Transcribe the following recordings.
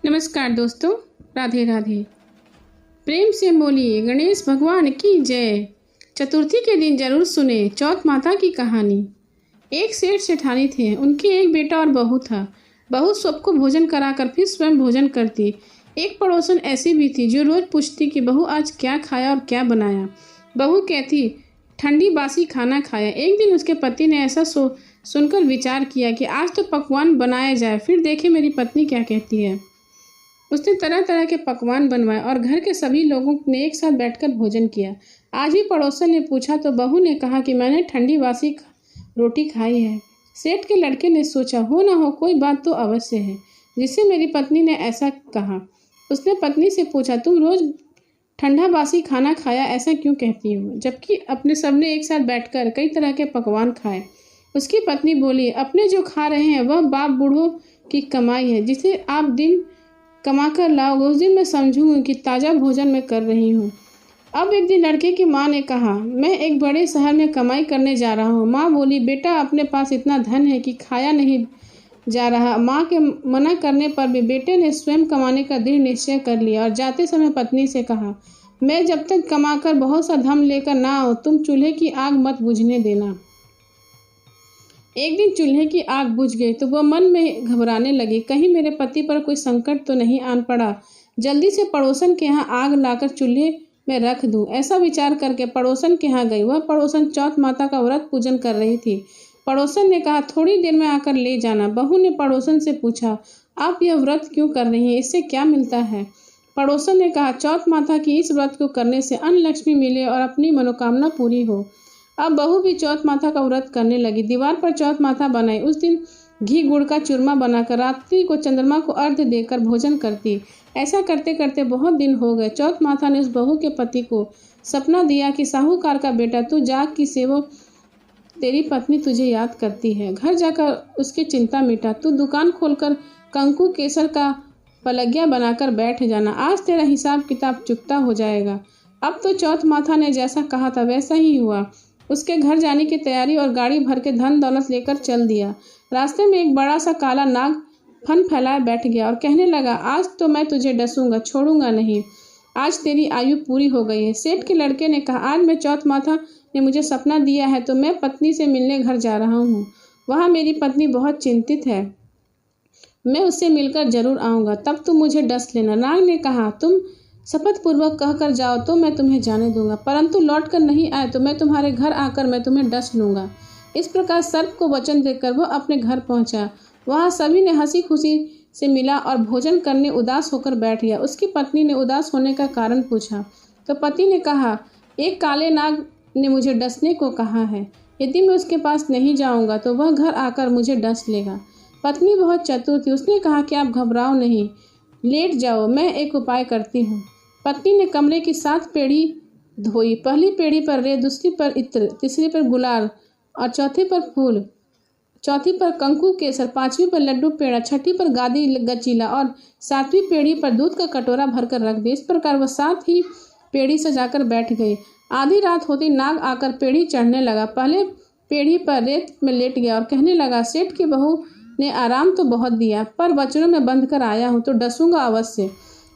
नमस्कार दोस्तों, राधे राधे। प्रेम से बोलिए गणेश भगवान की जय। चतुर्थी के दिन जरूर सुने चौथ माता की कहानी। एक सेठ सेठानी थे, उनके एक बेटा और बहू था। बहू सबको भोजन कराकर फिर स्वयं भोजन करती। एक पड़ोसन ऐसी भी थी जो रोज पूछती कि बहू आज क्या खाया और क्या बनाया। बहू कहती ठंडी बासी खाना खाया। एक दिन उसके पति ने ऐसा सुनकर विचार किया कि आज तो पकवान बनाया जाए, फिर देखे मेरी पत्नी क्या कहती है। उसने तरह तरह के पकवान बनवाए और घर के सभी लोगों ने एक साथ बैठकर भोजन किया। आज ही पड़ोसन ने पूछा तो बहू ने कहा कि मैंने ठंडी बासी रोटी खाई है। सेठ के लड़के ने सोचा हो ना हो कोई बात तो अवश्य है जिससे मेरी पत्नी ने ऐसा कहा। उसने पत्नी से पूछा तुम रोज ठंडा बासी खाना खाया ऐसा क्यों कहती हो, जबकि अपने सबने एक साथ बैठकर कई तरह के पकवान खाए। उसकी पत्नी बोली अपने जो खा रहे हैं वह बाप बूढ़ों की कमाई है, जिसे आप दिन कमा कर लाओगे उस दिन मैं समझूंगी कि ताज़ा भोजन मैं कर रही हूँ। अब एक दिन लड़के की माँ ने कहा मैं एक बड़े शहर में कमाई करने जा रहा हूँ। माँ बोली बेटा अपने पास इतना धन है कि खाया नहीं जा रहा। माँ के मना करने पर भी बेटे ने स्वयं कमाने का दृढ़ निश्चय कर लिया और जाते समय पत्नी से कहा मैं जब तक कमाकर बहुत सा धन लेकर ना आऊँ तुम चूल्हे की आग मत बुझने देना। एक दिन चूल्हे की आग बुझ गई तो वह मन में घबराने लगी, कहीं मेरे पति पर कोई संकट तो नहीं आन पड़ा। जल्दी से पड़ोसन के यहाँ आग लाकर चूल्हे में रख दूं। ऐसा विचार करके पड़ोसन के यहाँ गई। वह पड़ोसन चौथ माता का व्रत पूजन कर रही थी। पड़ोसन ने कहा थोड़ी देर में आकर ले जाना। बहू ने पड़ोसन से पूछा आप यह व्रत क्यों कर रही हैं, इससे क्या मिलता है। पड़ोसन ने कहा चौथ माता की इस व्रत को करने से अन्न लक्ष्मी मिले और अपनी मनोकामना पूरी हो। अब बहू भी चौथ माता का व्रत करने लगी। दीवार पर चौथ माता बनाई। उस दिन घी गुड़ का चूरमा बनाकर रात्रि को चंद्रमा को अर्घ्य देकर भोजन करती। ऐसा करते करते बहुत दिन हो गए। चौथ माता ने उस बहू के पति को सपना दिया कि साहूकार का बेटा तू जाग की सेवक तेरी पत्नी तुझे याद करती है, घर जाकर उसकी चिंता मिटा। तू दुकान खोलकर कंकु केसर का पलगिया बनाकर बैठ जाना, आज तेरा हिसाब किताब चुकता हो जाएगा। अब तो चौथ माता ने जैसा कहा था वैसा ही हुआ। उसके घर जाने की तैयारी और गाड़ी भर के धन दौलत लेकर चल दिया। रास्ते में एक बड़ा सा काला नाग फन फैलाए बैठ गया और कहने लगा आज तो मैं तुझे डसूंगा, छोड़ूंगा नहीं, आज तेरी आयु पूरी हो गई है। सेठ के लड़के ने कहा आज मैं चौथ माता ने मुझे सपना दिया है तो मैं पत्नी से मिलने घर जा रहा हूँ। वहाँ मेरी पत्नी बहुत चिंतित है, मैं उससे मिलकर जरूर आऊँगा, तब तुम मुझे डस लेना। नाग ने कहा तुम शपथ पूर्वक कहकर जाओ तो मैं तुम्हें जाने दूंगा, परंतु लौट कर नहीं आए तो मैं तुम्हारे घर आकर मैं तुम्हें डस लूंगा। इस प्रकार सर्प को वचन देकर वह अपने घर पहुंचा। वहां सभी ने हंसी खुशी से मिला और भोजन करने उदास होकर बैठ गया। उसकी पत्नी ने उदास होने का कारण पूछा तो पति ने कहा एक काले नाग ने मुझे डसने को कहा है, यदि मैं उसके पास नहीं जाऊंगा तो वह घर आकर मुझे डस लेगा। पत्नी बहुत चतुर थी, उसने कहा कि आप घबराओ नहीं, लेट जाओ, मैं एक उपाय करती हूँ। पत्नी ने कमरे की 7 पेड़ी धोई। पहली पेड़ी पर रेत, दूसरी पर इत्र, तीसरी पर गुलाल और चौथी पर फूल, चौथी पर कंकु केसर, 5वीं पर लड्डू पेड़ा, छठी पर गादी गचीला और 7वीं पेड़ी पर दूध का कटोरा भरकर रख दी। इस प्रकार वह 7 ही पेड़ी सजाकर बैठ गई। आधी रात होती नाग आकर पेड़ी चढ़ने लगा। पहले पेड़ी पर रेत में लेट गया और कहने लगा सेठ की बहू ने आराम तो बहुत दिया पर वचनों में बंध कर आया हूँ तो डसूंगा अवश्य।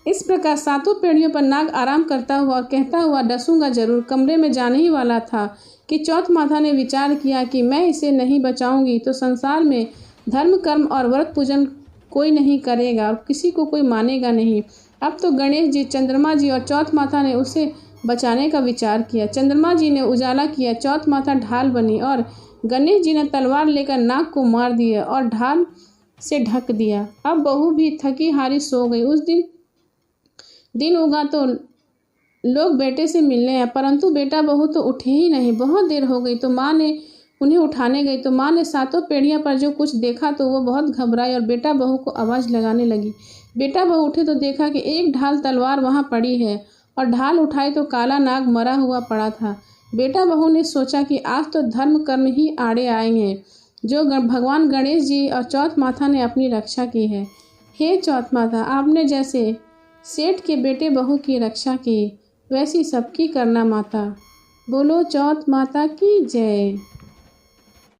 इस प्रकार 7 पेड़ियों पर नाग आराम करता हुआ और कहता हुआ डसूंगा जरूर कमरे में जाने ही वाला था कि चौथ माता ने विचार किया कि मैं इसे नहीं बचाऊंगी तो संसार में धर्म कर्म और व्रत पूजन कोई नहीं करेगा और किसी को कोई मानेगा नहीं। अब तो गणेश जी, चंद्रमा जी और चौथ माता ने उसे बचाने का विचार किया। चंद्रमा जी ने उजाला किया, चौथ माता ढाल बनी और गणेश जी ने तलवार लेकर नाग को मार दिया और ढाल से ढक दिया। अब बहू भी थकी हारी सो गई। उस दिन उगा तो लोग बेटे से मिलने आए, परंतु बेटा बहू तो उठे ही नहीं। बहुत देर हो गई तो माँ ने उन्हें उठाने गई तो माँ ने 7 पेड़ियाँ पर जो कुछ देखा तो वो बहुत घबराई और बेटा बहू को आवाज़ लगाने लगी। बेटा बहू उठे तो देखा कि एक ढाल तलवार वहाँ पड़ी है और ढाल उठाई तो काला नाग मरा हुआ पड़ा था। बेटा बहू ने सोचा कि आज तो धर्म कर्म ही आड़े आए हैं जो भगवान गणेश जी और चौथ माता ने अपनी रक्षा की है। हे चौथ माता, आपने जैसे सेठ के बेटे बहू की रक्षा की वैसी सबकी करना माता। बोलो चौथ माता की जय।